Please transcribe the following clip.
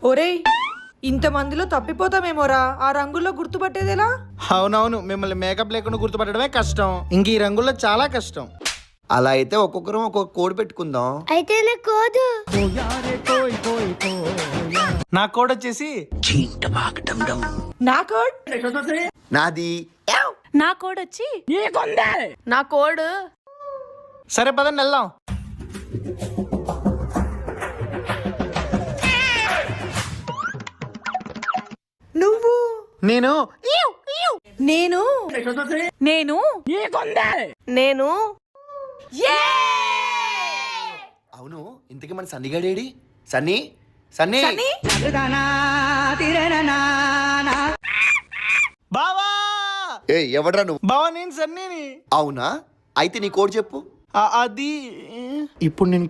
ఒరేయ్, ఇంతమందిలో తప్పిపోతామేమోరా. ఆ రంగుల్లో గుర్తుపట్టేదేలా? అవునవును, మిమ్మల్ని మేకప్ లేకుండా గుర్తుపట్టడమే కష్టం, ఇంక ఈ రంగుల్లో చాలా కష్టం. అలా అయితే ఒక్కొక్కరం ఒక్కొక్క కోడ్ పెట్టుకుందాం. అయితే నా కోదు. నా కోడ్ వచ్చేసి నా కోడ్ నాది నా కోడ్ వచ్చి నా కోడ్. సరే పదండి వెళ్దాం. నువ్వు. నేను నేను. నేను నేను. అవును, ఇంతకీ మన సన్నిగాడేడి? సన్నీ సన్నీ బావా. ఏ ఎవడ్రా నువ్వు? బావా నేను సన్నీని. అవునా, అయితే నీ కోడ్ చెప్పు. అది ఇప్పుడు నేను